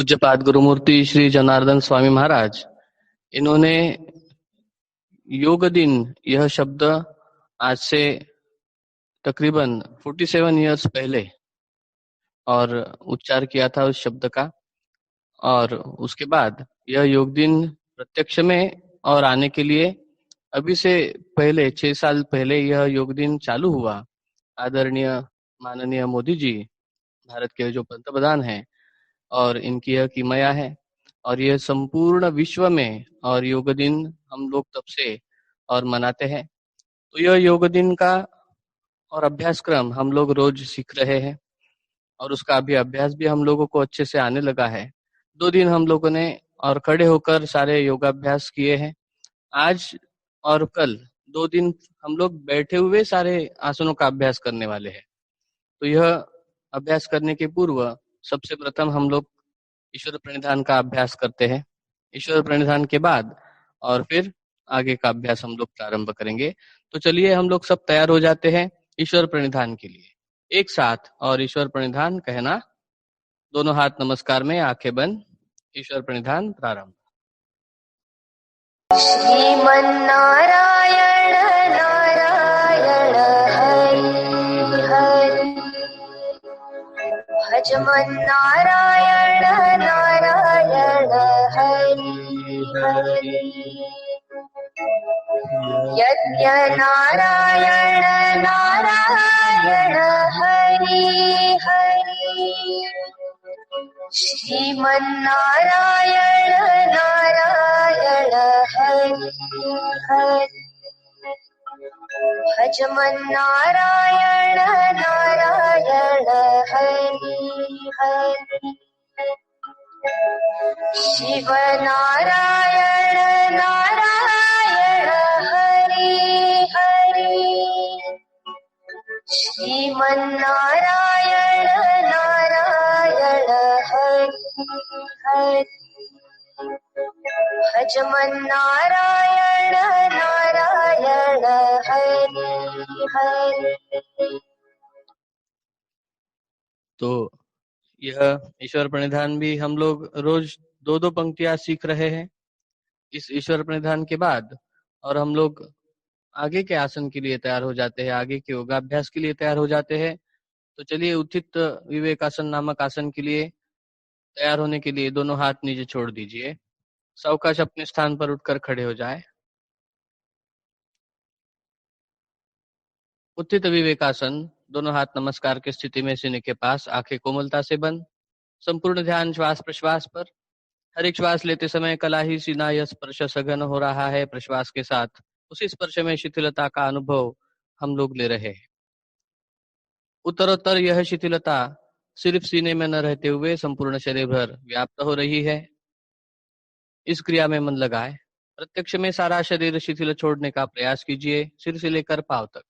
पूज्यपाद गुरुमूर्ति श्री जनार्दन स्वामी महाराज, इन्होंने योग दिन यह शब्द आज से तकरीबन 47 इयर्स पहले और उच्चार किया था उस शब्द का। और उसके बाद यह योग दिन प्रत्यक्ष में और आने के लिए अभी से पहले 6 साल पहले यह योग दिन चालू हुआ। आदरणीय माननीय मोदी जी, भारत के जो पंतप्रधान हैं, और इनकी यह किमया है और यह संपूर्ण विश्व में और योग दिन हम लोग तब से और मनाते हैं। तो यह योग दिन का और अभ्यास क्रम हम लोग रोज सीख रहे हैं और उसका अभी अभ्यास भी हम लोगों को अच्छे से आने लगा है। 2 दिन हम लोगों ने और खड़े होकर सारे योगाभ्यास किए हैं। आज और कल 2 दिन हम लोग बैठे हुए सारे आसनों का अभ्यास करने वाले हैं। तो यह अभ्यास करने के पूर्व सबसे प्रथम हम लोग ईश्वर प्रणिधान का अभ्यास करते हैं। ईश्वर प्रणिधान के बाद और फिर आगे का अभ्यास हम लोग प्रारंभ करेंगे। तो चलिए हम लोग सब तैयार हो जाते हैं ईश्वर प्रणिधान के लिए। एक साथ और ईश्वर प्रणिधान कहना, दोनों हाथ नमस्कार में, आंखें बंद। ईश्वर प्रणिधान प्रारंभ। श्रीमन्नारायण नारायण हरि हरि, भजमन्नारायण नारायण हरि हरि, यज्ञ नारायण नारायण हरि हरि, श्रीमन्नारायण नारायण हरि हरि, भजमन्नारायण नारायण हरि हरि, शिव नारायण नारायण हरि हरि, श्रीमन्नारायण नारायण हरि हरि, भजमन्नारायण नारायण हरि हरि। तो यह ईश्वर प्रणिधान भी हम लोग रोज 2-2 पंक्तियां सीख रहे हैं। इस ईश्वर प्रणिधान के बाद और हम लोग आगे के आसन के लिए तैयार हो जाते हैं, आगे के योगाभ्यास के लिए तैयार हो जाते हैं। तो चलिए उत्थित विवेकासन नामक आसन के लिए तैयार होने के लिए दोनों हाथ नीचे छोड़ दीजिए। सावकाश अपने स्थान पर उठकर खड़े हो जाए। उत्थित विवेकासन, दोनों हाथ नमस्कार की स्थिति में सीने के पास, आंखें कोमलता से बंद, संपूर्ण ध्यान श्वास प्रश्वास पर। हर एक श्वास लेते समय कला ही सीना यह स्पर्श सघन हो रहा है। प्रश्वास के साथ उसी स्पर्श में शिथिलता का अनुभव हम लोग ले रहे हैं। उत्तरोत्तर यह शिथिलता सिर्फ सीने में न रहते हुए संपूर्ण शरीर भर व्याप्त हो रही है। इस क्रिया में मन लगाए। प्रत्यक्ष में सारा शरीर शिथिल छोड़ने का प्रयास कीजिए, सिर से लेकर पांव तक।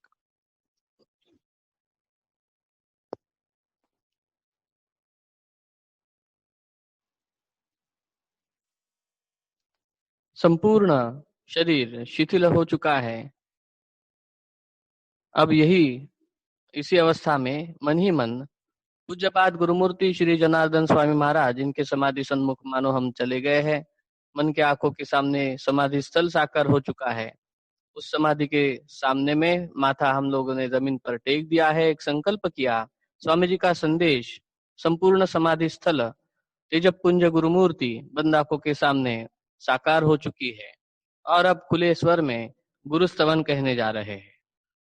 संपूर्ण शरीर शिथिल हो चुका है। अब इसी अवस्था में मन ही मन पूज्यपाद गुरुमूर्ति श्री जनार्दन स्वामी महाराज, इनके समाधि सन्मुख मानो हम चले गए हैं। मन के आंखों के सामने समाधि स्थल साकार हो चुका है। उस समाधि के सामने में माथा हम लोगों ने जमीन पर टेक दिया है। एक संकल्प किया, स्वामी जी का संदेश संपूर्ण समाधि स्थल तेजपुंज गुरुमूर्ति बंद आंखों के सामने साकार हो चुकी है। और अब खुले स्वर में गुरुस्तवन कहने जा रहे हैं।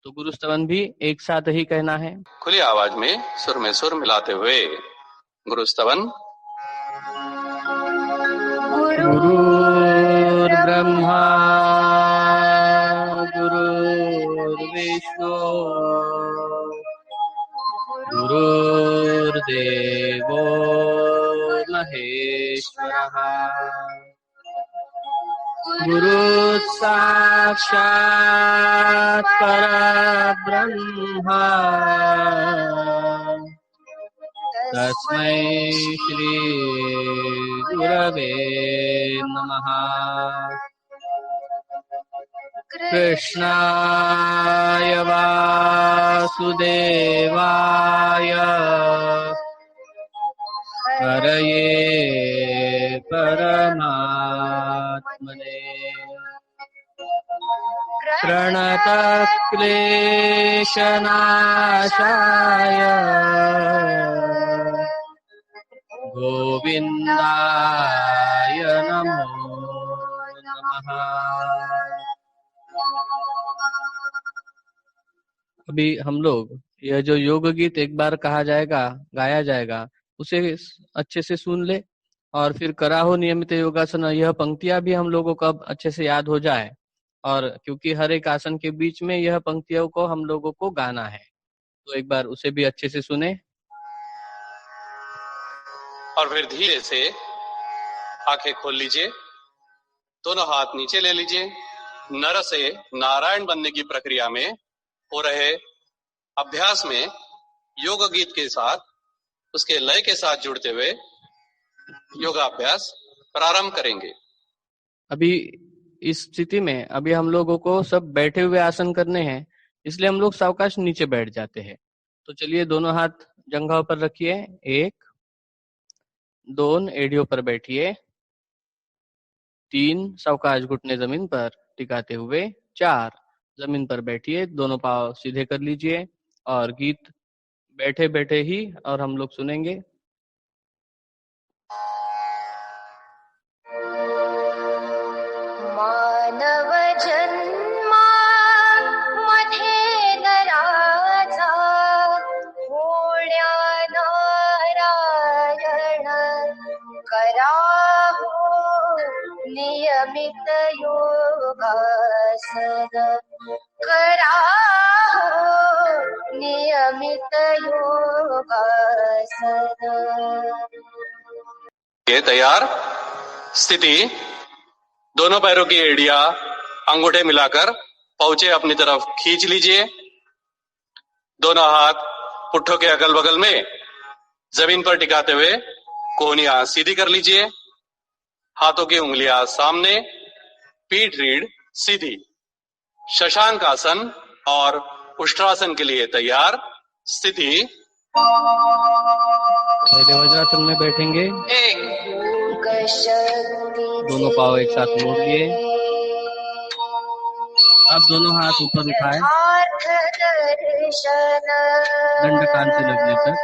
तो गुरुस्तवन भी एक साथ ही कहना है। खुली आवाज में सुर मिलाते हुए गुरुस्तवन। गुरुर्ब्रह्मा गुरुर्विष्णु गुरुर्देवो महेश्वरः गुरु साक्षात् परब्रह्मा तस्मै श्री गुरवे नमः। कृष्णाय वासुदेवाय हरये परमात्मने प्रणतक्लेशनाशाय गोविंदाय नमो नमः। अभी हम लोग यह जो योग गीत एक बार कहा जाएगा, गाया जाएगा, उसे अच्छे से सुन ले और फिर कराहो नियमित योगासन, यह पंक्तियां भी हम लोगों को अब अच्छे से याद हो जाए। और क्योंकि हर एक आसन के बीच में यह पंक्तियों को हम लोगों को गाना है, तो एक बार उसे भी अच्छे से सुने। और फिर धीरे से आंखें खोल लीजिए, दोनों हाथ नीचे ले लीजिए। नर से नारायण बनने की प्रक्रिया में हो रहे अभ्यास में योग गीत के साथ, उसके लय के साथ जुड़ते हुए योगाभ्यास प्रारंभ करेंगे। अभी इस स्थिति में अभी हम लोगों को सब बैठे हुए आसन करने हैं, इसलिए हम लोग सावकाश नीचे बैठ जाते हैं। तो चलिए दोनों हाथ जंघाओं पर रखिए, 1 2 एड़ियों पर बैठिए, 3 सावकाश घुटने जमीन पर टिकाते हुए, 4 जमीन पर बैठिए, दोनों पांव सीधे कर लीजिए और गीत बैठे बैठे ही और हम लोग सुनेंगे। मानव जन्मा मध्ये नराचा होण्या नारायण कराहो नियमित योगासन कराहो नियमित योगासन। ये तैयार, स्थिति, दोनों पैरों की एड़ियां अंगूठे मिलाकर पहुंचे अपनी तरफ खींच लीजिए। दोनों हाथ पुट्ठों के अगल बगल में जमीन पर टिकाते हुए कोहनियां सीधी कर लीजिए। हाथों की उंगलियां सामने, पीठ रीढ़ सीधी। शशांक आसन और उष्ट्रासन के लिए तैयार, स्थिति। पहले वज्रासन में बैठेंगे, दोनों पांव एक साथ मोड़ लिए। अब दोनों हाथ ऊपर उठाए, दंड कान से लगने तक।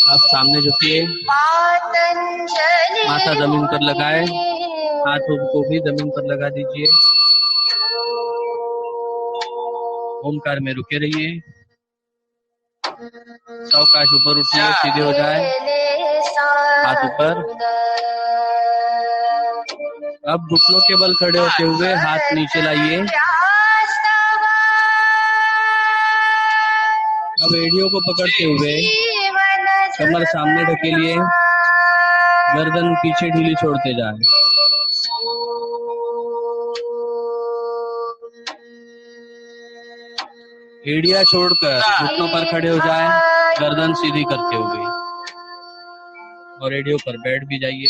अब सामने झुकिए, माथा जमीन पर लगाए, हाथों को भी जमीन पर लगा दीजिए। ओमकार में रुके रहिए, सावकाश ऊपर उठिए, सीधे हो जाए, हाथ ऊपर। अब घुटनों के बल खड़े होते हुए हाथ नीचे लाइए। अब एड़ियों को पकड़ते हुए कमर सामने ढकेलिए, गर्दन पीछे ढीली छोड़ते जाए। एड़ियां छोड़कर घुटनों पर खड़े हो जाए, गर्दन सीधी करते हुए, और एड़ियों पर बैठ भी जाइए।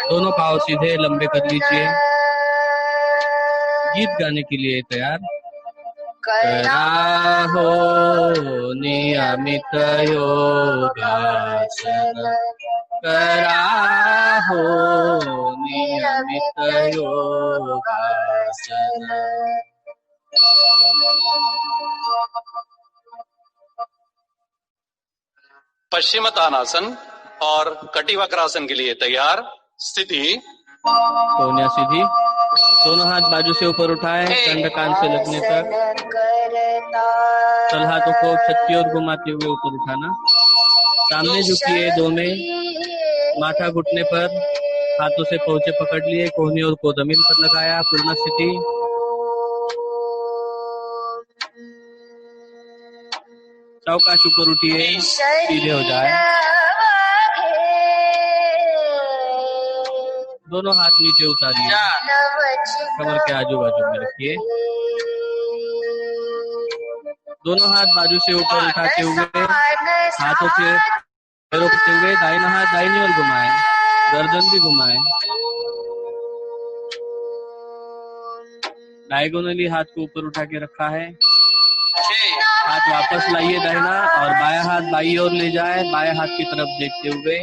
दोनों पांव सीधे लंबे कर लीजिए। गीत गाने के लिए तैयार। कराहो नियमित योगासन, कराहो नियमित योगासन। पश्चिमोत्तानासन और कटिवक्रासन के लिए तैयार, स्थिति। कोहनियां सीधी, दोनों हाथ बाजू से ऊपर उठाए, दंड कान से लगने तक। तल हाथों को छत्ती और घुमाते हुए ऊपर उठाना। सामने झुकिए, 2 में माथा घुटने पर, हाथों से पहुंचे पकड़ लिए, कोहनी और को जमीन पर लगाया। पूर्ण स्थिति। सावकाश ऊपर उठिए, सीधे हो जाए। दोनों हाथ नीचे उतारिए, कमर के आजू बाजू में रखिए। दोनों हाथ बाजू से ऊपर उठाते हुए, हाथों से पैरों करते हुए दाहिना हाथ दाहिनी ओर घुमाएं, गर्दन भी घुमाएं। डायगोनली हाथ को ऊपर उठा के रखा है। हाथ वापस लाइए दाहिना, और बायां हाथ बाईं ओर ले जाए, बाएं हाथ की तरफ देखते हुए।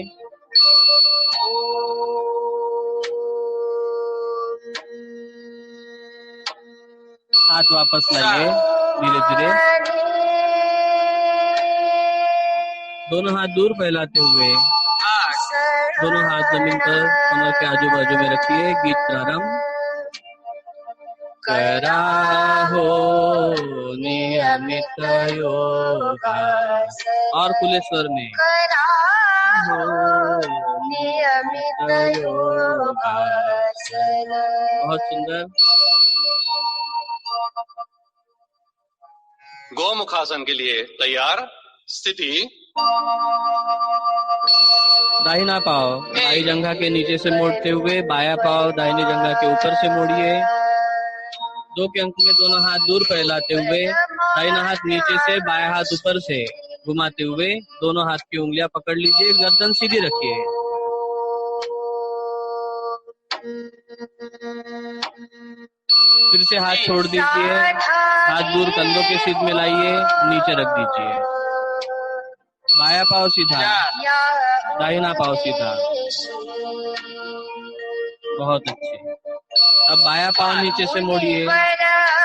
हाथ वापस लाइए धीरे धीरे। दोनों हाथ दूर फैलाते हुए दोनों हाथ जमीन पर कमर के आजू बाजू में रखिए। गीत प्रारंभ। कराहो नियमित योगासन। और खुले स्वर में कराहो नियमित योगासन। बहुत सुंदर। गोमुखासन के लिए तैयार। स्थिति। दाहिना पाव बाई जंघा के नीचे से मोड़ते हुए बाया पाव दाहिनी जंघा के ऊपर से मोड़िए। 2 के अंक में दोनों हाथ दूर फैलाते हुए दाहिना हाथ नीचे से बाया हाथ ऊपर से घुमाते हुए दोनों हाथ की उंगलियां पकड़ लीजिए। गर्दन सीधी रखिए। फिर से हाथ छोड़ दीजिए। हाथ दूर कंधों के सीध में लाइए, नीचे रख दीजिए। बाया पाव सीधा, दाहिना पाव सीधा। बहुत अच्छे। अब बाया पाव नीचे से मोड़िए,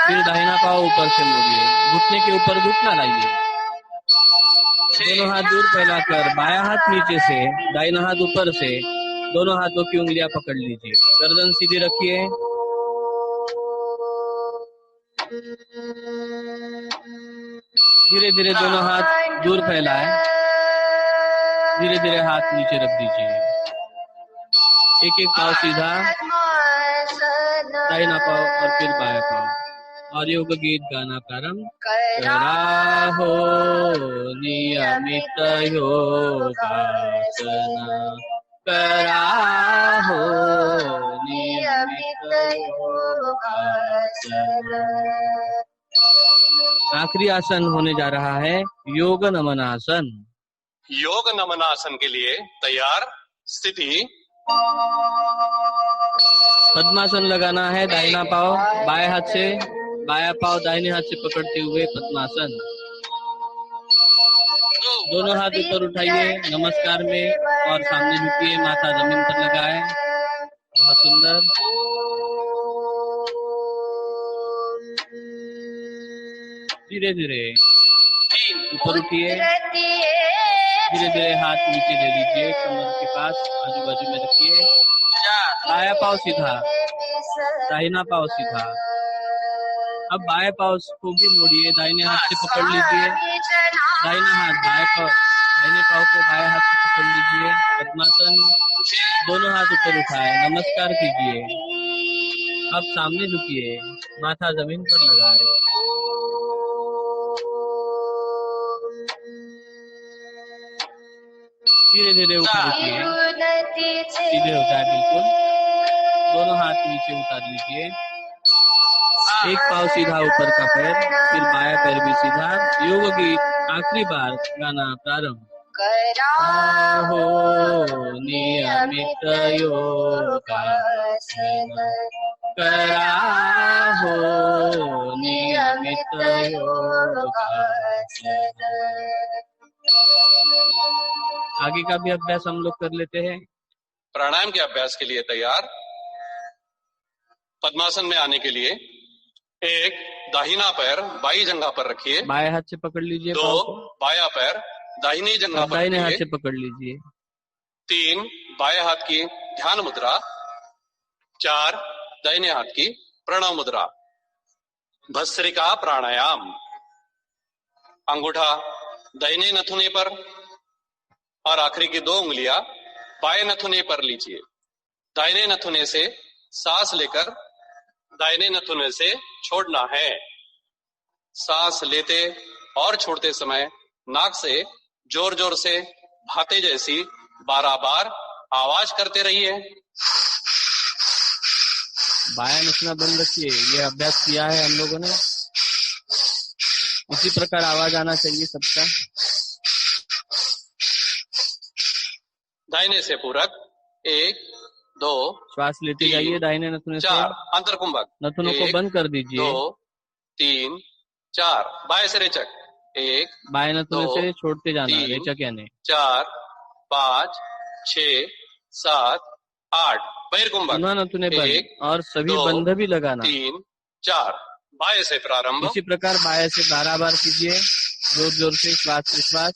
फिर दाहिना पाव ऊपर से मोड़िए। घुटने के ऊपर घुटना लाइए। दोनों हाथ दूर फैलाकर बाया हाथ नीचे से दाहिना हाथ ऊपर से दोनों हाथों की उंगलियां पकड़ लीजिए। गर्दन सीधी रखिए। धीरे धीरे दोनों हाथ दूर फैलाएं। धीरे धीरे हाथ नीचे रख दीजिए। एक एक पाव सीधा, दाहिना पाव और फिर बाया पाव। और योग गीत गाना प्रारंभ। कराहो नियमित योगासन। कराहो नियमित योगासन। आखिरी आसन होने जा रहा है योग नमनासन। योग नमनासन के लिए तैयार। स्थिति। पद्मासन लगाना है। दाहिना पाव बाएं हाथ से, बाया पाव दाहिने हाथ से पकड़ते हुए पद्मासन। दोनों हाथ ऊपर उठाइए नमस्कार में और सामने झुकिए। माथा जमीन पर लगाए। बहुत सुंदर। धीरे धीरे ऊपर उठिए। धीरे धीरे हाथ नीचे ले लीजिए, कमर के पास आजू बाजू में रखिए। बाया पाव सीधा, दाहिना पाव सीधा। अब बाएं पाव को भी मोड़िए, दाहिने हाथ से पकड़ लीजिए। दाहिना हाथ बाएं पाव, दाहिने पाव को बाएं हाथ से पकड़ लीजिए। पद्मासन। दोनों हाथ ऊपर उठाए, नमस्कार कीजिए। अब सामने झुकिए, माथा जमीन पर लगाए। धीरे धीरे ऊपर उठिए। सीधे हो जाए बिल्कुल। दोनों हाथ नीचे उतार लीजिए। एक पाव सीधा ऊपर का पैर, फिर बाया पैर भी सीधा। योग गीत आखिरी बार गाना प्रारंभ। कराहो नियमित योगासन। कराहो नियमित योगासन। आगे का भी अभ्यास हम लोग कर लेते हैं। प्राणायाम के अभ्यास के लिए तैयार। पद्मासन में आने के लिए एक दाहिना पैर बाई जंघा पर रखिए। बाएं हाथ से पकड़ लीजिए। 2 बाया पैर दाहिनी जंघा पर दाहिने हाथ रखिए। से पकड़ लीजिए। 3 बाएं हाथ की ध्यान मुद्रा। 4 दाहिने हाथ की प्रणव मुद्रा। भस्त्रिका प्राणायाम। अंगूठा दाहिने नथुने पर और आखिरी की 2 उंगलियां बाएं नथुने पर लीजिए। दाहिने नथुने से सांस लेकर दाहिने नथुने से छोड़ना है। सांस लेते और छोड़ते समय नाक से जोर जोर से भाते जैसी 12 बार आवाज करते रहिए। बाया नथुना बंद रखिए। ये अभ्यास किया है हम लोगों ने। इसी प्रकार आवाज आना चाहिए सबका। दाहिने से पूरक 1 2 श्वास लेते जाइए दाहिने नथुने से। 4 अंतर कुंभक। नथुनों को बंद कर दीजिए। 2 3 4 बाएं से रेचक। 1 बाएं नथुने 2 से छोड़ते जाना, 3 रेचक यानी। 4 5 6 7 8 बहिर्कुंभक। पुनः नथुने बंद 1 और सभी 2 बंध भी लगाना। 3 4 बाएं से प्रारंभ। इसी प्रकार बाएं से 12 बार कीजिए, जोर जोर से, श्वास विश्वास।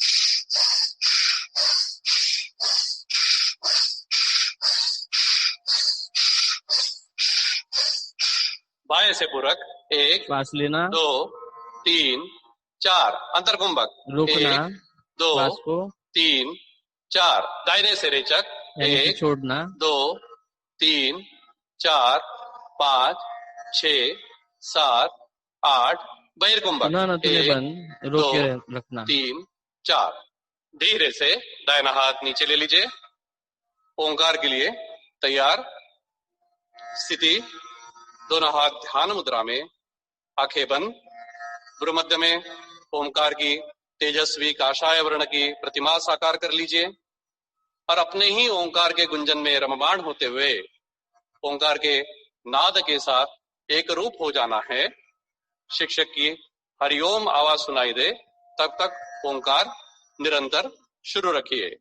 बाएं से पूरक 1 श्वास लेना, 2 3 4, अंतर कुंभक रोकना 1 2 श्वास को, 3 4, दाहिने से रेचक यानी कि 1 छोड़ना, 2 3 4 5 6 7 8, बहिर्कुंभक पुनः नथुने 1 बंद, रोक 2 के रखना। 3 4, धीरे से दाहिना हाथ नीचे ले लीजिए। ओंकार के लिए तैयार। स्थिति, दोनों हाथ ध्यान मुद्रा में, आंखें बंद। गुरु मध्य में ओंकार की तेजस्वी काषाय वर्ण की प्रतिमा साकार कर लीजिए और अपने ही ओंकार के गुंजन में रममाण होते हुए ओंकार के नाद के साथ एक रूप हो जाना है। शिक्षक की हरिओम आवाज सुनाई दे तब तक ओंकार निरंतर शुरू रखिए।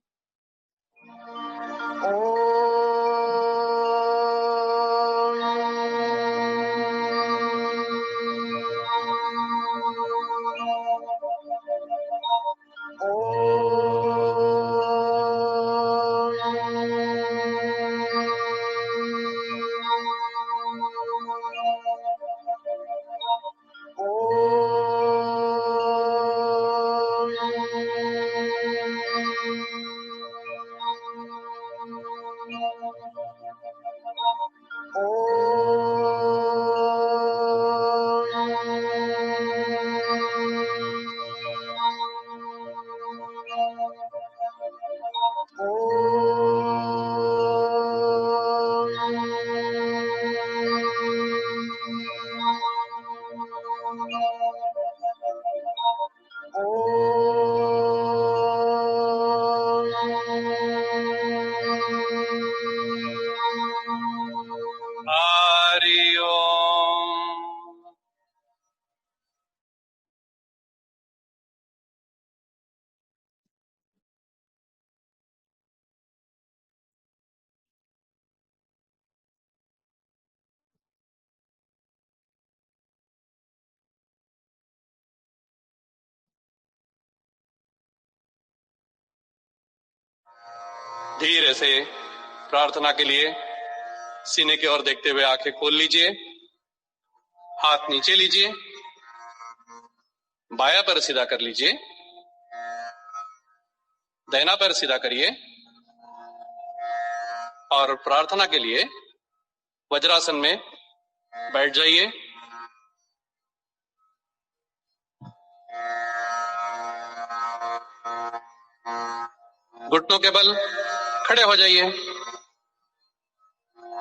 धीरे से प्रार्थना के लिए सीने की ओर देखते हुए आंखें खोल लीजिए। हाथ नीचे लीजिए, बायां पैर सीधा कर लीजिए, दाहिना पैर सीधा करिए और प्रार्थना के लिए वज्रासन में बैठ जाइए। घुटनों के बल खड़े हो जाइए।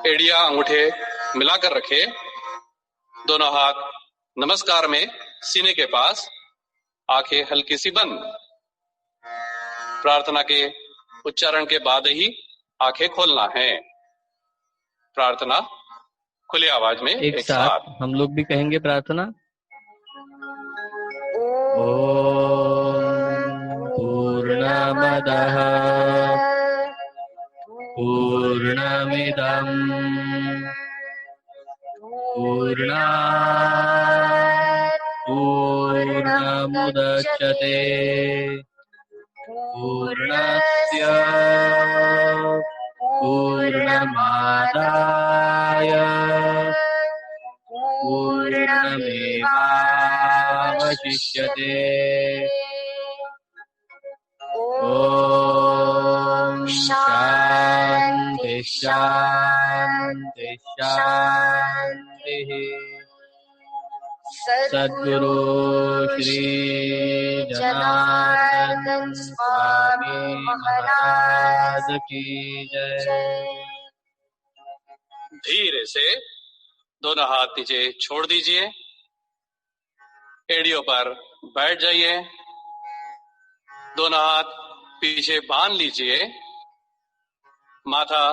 एड़िया अंगूठे मिलाकर रखे, दोनों हाथ नमस्कार में सीने के पास, आंखें हल्की सी बंद। प्रार्थना के उच्चारण के बाद ही आंखें खोलना है। प्रार्थना खुली आवाज में एक साथ हम लोग भी कहेंगे प्रार्थना। ओम पूर्णमदः पूर्णमिदं पूर्णात् पूर्णमुदच्यते पूर्णस्य पूर्णमादाय पूर्णमेवावशिष्यते। ओम शांति शांति शांति। सद्गुरु श्री जनार्दन स्वामी महाराज की जय। धीरे से दोनों हाथ नीचे छोड़ दीजिए, एड़ियों पर बैठ जाइए, दोनों हाथ पीछे बांध लीजिए, माथा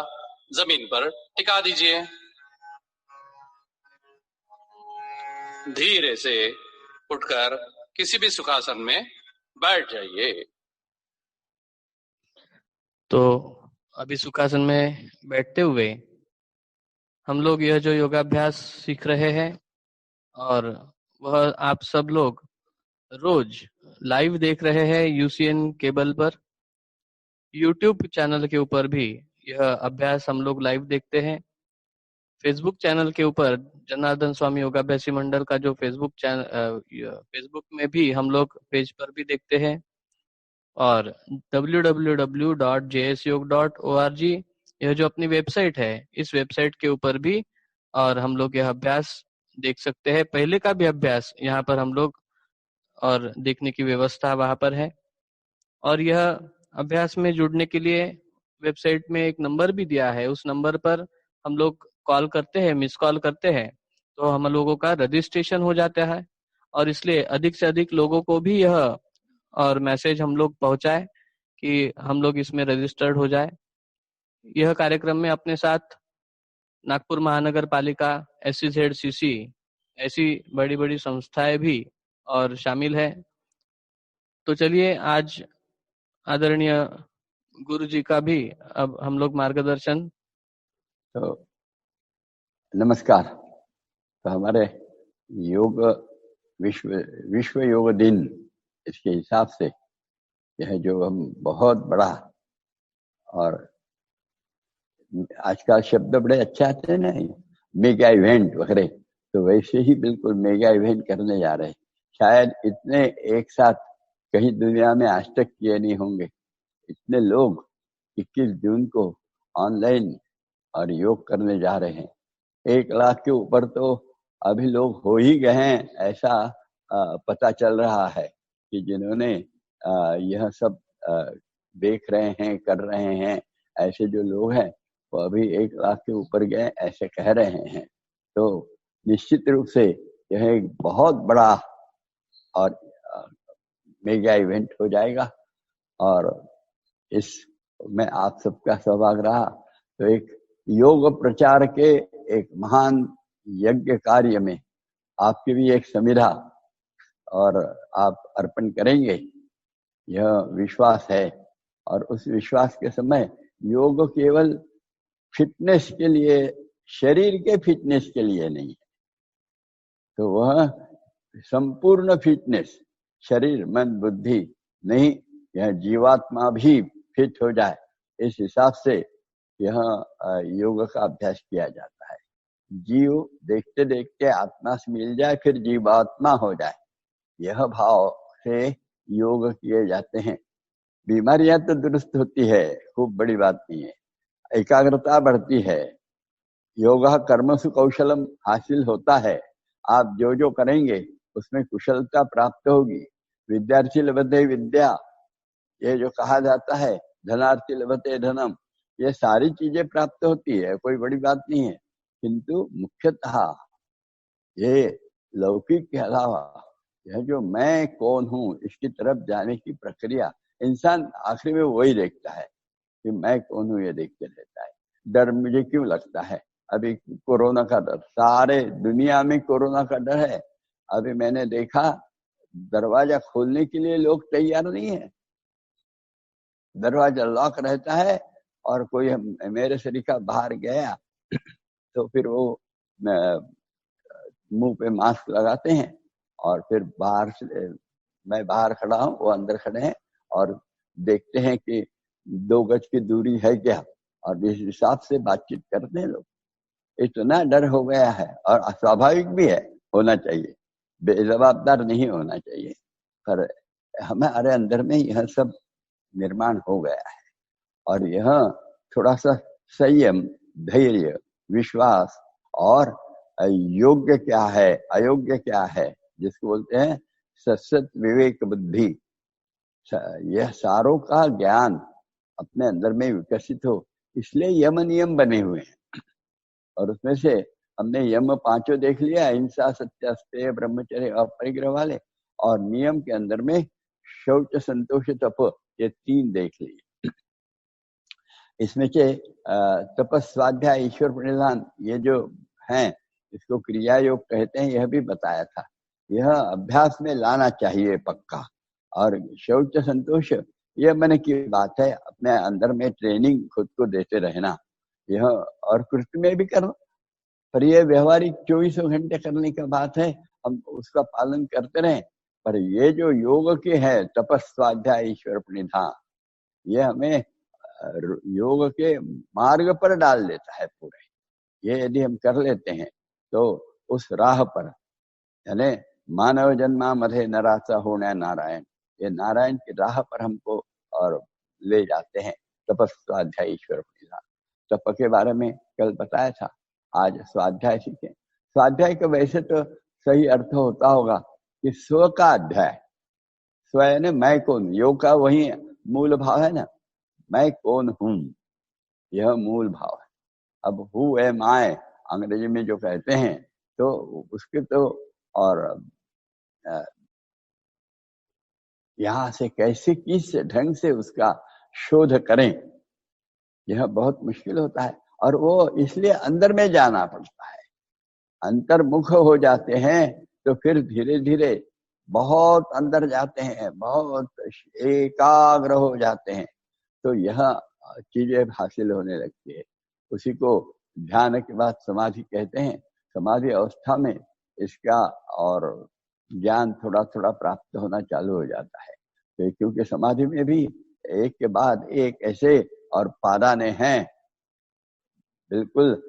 जमीन पर टिका दीजिए। धीरे से उठकर किसी भी सुखासन में बैठ जाइए। तो अभी सुखासन में बैठते हुए हम लोग यह जो योगाभ्यास सीख रहे हैं और वह आप सब लोग रोज लाइव देख रहे हैं यूसीएन केबल पर। यूट्यूब चैनल के ऊपर भी यह अभ्यास हम लोग लाइव देखते हैं। फेसबुक चैनल के ऊपर जनार्दन स्वामी योगाभ्यासी मंडल का जो फेसबुक चैनल, फेसबुक में भी हम लोग पेज पर भी देखते हैं। और www.jsyog.org यह जो अपनी वेबसाइट है, इस वेबसाइट के ऊपर भी और हम लोग यह अभ्यास देख सकते हैं। पहले का भी अभ्यास यहाँ पर हम लोग और देखने की व्यवस्था वहां पर है। और यह अभ्यास में जुड़ने के लिए वेबसाइट में एक नंबर भी दिया है। उस नंबर पर हम लोग कॉल करते हैं, मिस कॉल करते हैं, तो हम लोगों का रजिस्ट्रेशन हो जाता है। और इसलिए अधिक से अधिक लोगों को भी यह और मैसेज हम लोग पहुंचाए कि हम लोग इसमें रजिस्टर्ड हो जाए। यह कार्यक्रम में अपने साथ नागपुर महानगर पालिका, SEZCC, ऐसी बड़ी बड़ी संस्थाएं भी और शामिल है। तो चलिए आज आदरणीय गुरु जी का भी अब हम लोग मार्गदर्शन। तो नमस्कार। तो हमारे योग विश्व योग दिन, इसके हिसाब से यह जो हम बहुत बड़ा, और आजकल शब्द बड़े अच्छे आते हैं ना, मेगा इवेंट वगैरह, तो वैसे ही बिल्कुल मेगा इवेंट करने जा रहे हैं। शायद इतने एक साथ कहीं दुनिया में आज तक किए नहीं होंगे। इतने लोग 21 जून को ऑनलाइन और योग करने जा रहे हैं। 1 लाख के ऊपर तो अभी लोग हो ही गए हैं, ऐसा पता चल रहा है कि जिन्होंने यह सब देख रहे हैं, कर रहे हैं, ऐसे जो लोग हैं वो अभी 1 लाख के ऊपर गए, ऐसे कह रहे हैं। तो निश्चित रूप से यह एक बहुत बड़ा और मेगा इवेंट हो जाएगा। और इस में आप सबका सहभाग रहा तो एक योग प्रचार के एक महान यज्ञ कार्य में आपकी भी एक समिधा और आप अर्पण करेंगे, यह विश्वास है। और उस विश्वास के समय योग केवल फिटनेस के लिए, शरीर के फिटनेस के लिए नहीं है, तो वह संपूर्ण फिटनेस, शरीर मन बुद्धि नहीं, यह जीवात्मा भी फिट हो जाए, इस हिसाब से यह योग का अभ्यास किया जाता है। जीव देखते देखते आत्मा से मिल जाए, फिर जीवात्मा हो जाए, यह भाव से योग किए जाते हैं। बीमारियां तो दुरुस्त होती है, खूब बड़ी बात नहीं है, एकाग्रता बढ़ती है, योग कर्मसु कौशलम हासिल होता है। आप जो जो करेंगे उसमें कुशलता प्राप्त होगी। विद्यार्थी लभते विद्या, ये जो कहा जाता है, धनार्थी लभते धनम, ये सारी चीजें प्राप्त होती है, कोई बड़ी बात नहीं है। किंतु मुख्यतः ये लौकिक के अलावा यह जो मैं कौन हूँ, इसकी तरफ जाने की प्रक्रिया, इंसान आखिर में वही देखता है कि मैं कौन हूँ, ये देखते रहता है। डर मुझे क्यों लगता है? अभी कोरोना का डर, सारे दुनिया में कोरोना का डर है। अभी मैंने देखा दरवाजा खोलने के लिए लोग तैयार नहीं है, दरवाजा लॉक रहता है। और कोई मेरे शरीका बाहर गया तो फिर वो मुंह पे मास्क लगाते हैं और फिर बाहर से, मैं बाहर खड़ा हूँ, वो अंदर खड़े हैं और देखते हैं कि 2 गज की दूरी है क्या, और इस हिसाब से बातचीत करते हैं लोग। इतना डर हो गया है, और अस्वाभाविक भी है, होना चाहिए, बेजवाबदार नहीं होना चाहिए, पर हमारे अंदर में यह सब निर्माण हो गया है। और यह थोड़ा सा संयम, धैर्य, विश्वास और योग्य क्या है, अयोग्य क्या है, जिसको बोलते हैं ससत विवेक बुद्धि, यह सारों का ज्ञान अपने अंदर में विकसित हो, इसलिए यम नियम बने हुए हैं। और उसमें से हमने यम 5 देख लिया, अहिंसा, सत्य, अस्तेय, ब्रह्मचर्य, अपरिग्रह वाले, और नियम के अंदर में शौच, संतोष, तप, ये 3 देख लिए। इसमें से तपस, स्वाध्याय, ईश्वर प्रणिधान, ये जो हैं, इसको क्रिया योग कहते हैं, यह भी बताया था। यह अभ्यास में लाना चाहिए पक्का। और शौच, संतोष, यह मन की बात है, अपने अंदर में ट्रेनिंग खुद को देते रहना, यह और कृत्य में भी करना, पर यह व्यवहारिक 24 घंटे करने का बात है। हम उसका पालन करते रहें। पर ये जो योग के है तपस्वाध्याय ईश्वर प्रणिधान, ये हमें योग के मार्ग पर डाल देता है पूरे। ये यदि हम कर लेते हैं तो उस राह पर, यानी मानव जन्मा मधे नरासा होना नारायण, ये नारायण की राह पर हमको और ले जाते हैं। तपस्वाध्याय ईश्वर प्रणिधान, तप के बारे में कल बताया था, आज स्वाध्याय सीखें। स्वाध्याय का वैसे तो सही अर्थ होता होगा कि स्व का अध्याय, स्व यानी मैं कौन, योग का वही मूल भाव है ना, मैं कौन हूं, यह मूल भाव है। अब हु एम आई अंग्रेजी में जो कहते हैं तो उसके तो, और यहाँ से कैसे किस ढंग से उसका शोध करें, यह बहुत मुश्किल होता है। और वो इसलिए अंदर में जाना पड़ता है, अंतर्मुख हो जाते हैं तो फिर धीरे धीरे बहुत अंदर जाते हैं, बहुत एकाग्र हो जाते हैं, तो यह चीजें हासिल होने लगती है। उसी को ध्यान के बाद समाधि कहते हैं। समाधि अवस्था में इसका और ज्ञान थोड़ा थोड़ा प्राप्त होना चालू हो जाता है। तो क्योंकि समाधि में भी एक के बाद एक ऐसे और पादाने हैं, बिल्कुल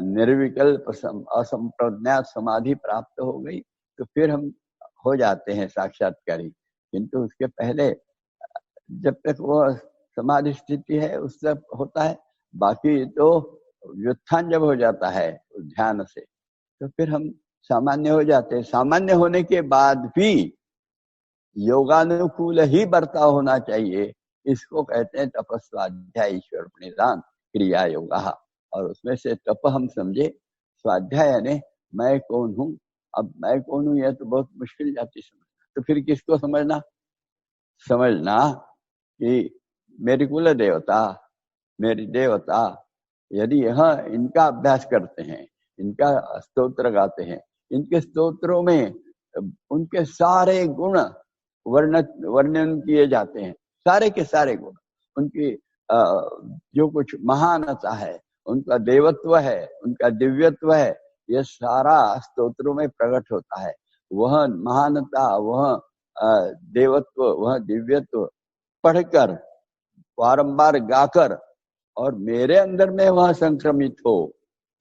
निर्विकल्प असंप्रज्ञात समाधि प्राप्त हो गई तो फिर हम हो जाते हैं साक्षात्कारी। किंतु उसके पहले जब तक वो समाधि स्थिति है उस तक होता है, बाकी तो व्युत्थान जब हो जाता है ध्यान से तो फिर हम सामान्य हो जाते हैं। सामान्य होने के बाद भी योगानुकूल ही बर्ताव होना चाहिए, इसको कहते हैं तपस्वाध्याय ईश्वर प्रणिधान क्रिया योगा। और उसमें से तप हम समझे, स्वाध्याय यानी मैं कौन हूँ। अब मैं कौन हूँ यह तो बहुत मुश्किल जाती समझना, तो फिर किसको समझना? समझना कि मेरी कुल देवता, मेरी देवता, यदि यह इनका अभ्यास करते हैं, इनका स्तोत्र गाते हैं, इनके स्तोत्रों में उनके सारे गुण वर्णन किए जाते हैं, सारे के सारे गुण, उनकी जो कुछ महानता है, उनका देवत्व है, उनका दिव्यत्व है, यह सारा स्तोत्रों में प्रकट होता है। वह महानता, वह देवत्व, वह दिव्यत्व पढ़कर, बारंबार गाकर और मेरे अंदर में वह संक्रमित हो,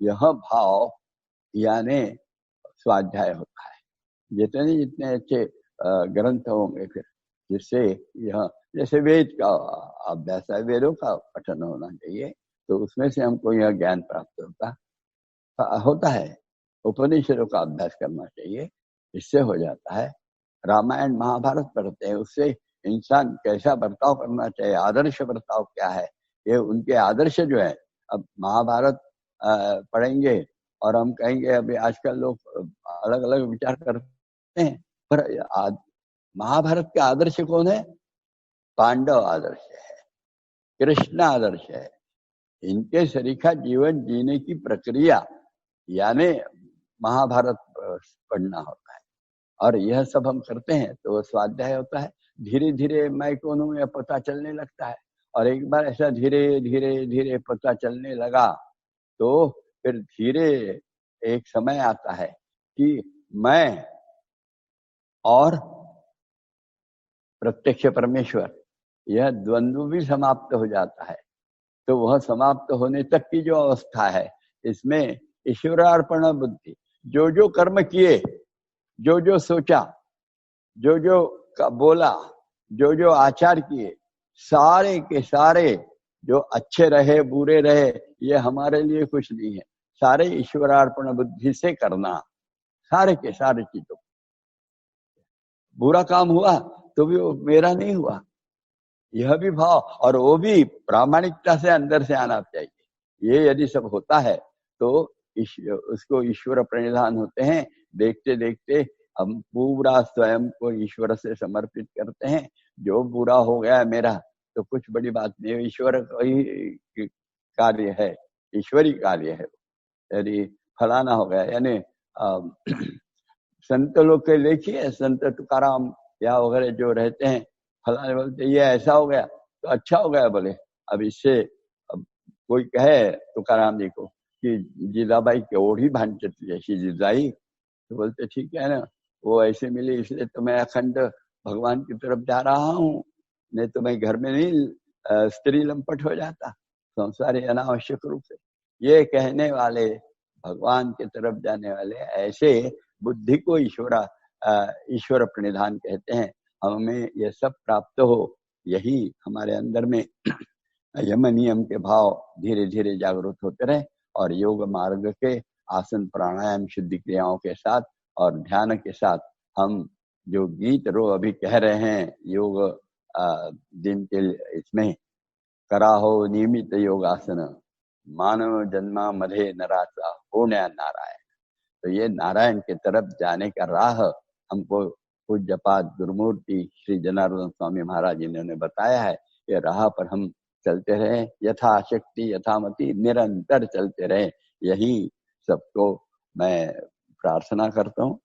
यह भाव यानी स्वाध्याय होता है। जितने जितने अच्छे ग्रंथ होंगे फिर, जिससे यह, जैसे वेद का अभ्यास है, वेदों का पठन होना चाहिए, तो उसमें से हमको यह ज्ञान प्राप्त होता है। उपनिषदों का अभ्यास करना चाहिए, इससे हो जाता है। रामायण महाभारत पढ़ते हैं, उससे इंसान कैसा बर्ताव करना चाहिए, आदर्श बर्ताव क्या है, ये उनके आदर्श जो है। अब महाभारत पढ़ेंगे और हम कहेंगे, अभी आजकल लोग अलग अलग विचार करते हैं, पर महाभारत के आदर्श कौन है? पांडव आदर्श है, कृष्ण आदर्श है। इनके सरीखा जीवन जीने की प्रक्रिया यानी महाभारत पढ़ना होता है। और यह सब हम करते हैं तो स्वाध्याय होता है। धीरे धीरे मैं कौन हूँ यह पता चलने लगता है, और एक बार ऐसा धीरे धीरे धीरे पता चलने लगा तो फिर धीरे एक समय आता है कि मैं और प्रत्यक्ष परमेश्वर, यह द्वंद्व भी समाप्त हो जाता है। तो वह समाप्त होने तक की जो अवस्था है, इसमें ईश्वरार्पण बुद्धि, जो जो कर्म किए, जो जो सोचा, जो जो बोला, जो जो आचार किए, सारे के सारे, जो अच्छे रहे बुरे रहे, ये हमारे लिए कुछ नहीं है, सारे ईश्वरार्पण बुद्धि से करना, सारे के सारे चीजों। बुरा काम हुआ तो भी वो मेरा नहीं हुआ, यह भी भाव, और वो भी प्रामाणिकता से अंदर से आना चाहिए। ये यदि सब होता है तो उसको ईश्वर प्रणिधान होते हैं। देखते देखते हम पूरा स्वयं को ईश्वर से समर्पित करते हैं। जो बुरा हो गया मेरा तो कुछ बड़ी बात नहीं, ईश्वर का ही कार्य है, ईश्वरी कार्य है। यदि फलाना हो गया, यानी संत लोग के देखिए, संत तुकाराम या वगैरह जो रहते हैं, फलाने बोलते ये ऐसा हो गया तो अच्छा हो गया बोले। अब इससे अब कोई कहे तुकाराम जी को कि जिजाबाई की ओढ़ी भांचत जैसी जिजाई, तो बोलते ठीक है ना, वो ऐसे मिली इसलिए तो मैं अखंड भगवान की तरफ जा रहा हूँ, नहीं तो मैं घर में नहीं स्त्री लंपट हो जाता संसारी अनावश्यक रूप से। ये कहने वाले, भगवान की तरफ जाने वाले, ऐसे बुद्धि को ईश्वर प्रणिधान कहते हैं। हमें ये सब प्राप्त हो, यही हमारे अंदर में यम नियम के भाव धीरे धीरे जागृत होते रहे, और योग मार्ग के आसन प्राणायाम शुद्धि क्रियाओं के साथ और ध्यान के साथ हम जो गीत रो अभी कह रहे हैं योग दिन के इसमें, करा हो नियमित योगासन, मानव जन्मा मधे नरासा हो नया नारायण। तो ये नारायण की तरफ जाने का राह हमको पूज्यपाद गुरुमूर्ति श्री जनार्दन स्वामी महाराज जिन्होंने बताया है, ये राह पर हम चलते रहे, यथाशक्ति यथामति निरंतर चलते रहे। यही सबको मैं प्रार्थना करता हूँ।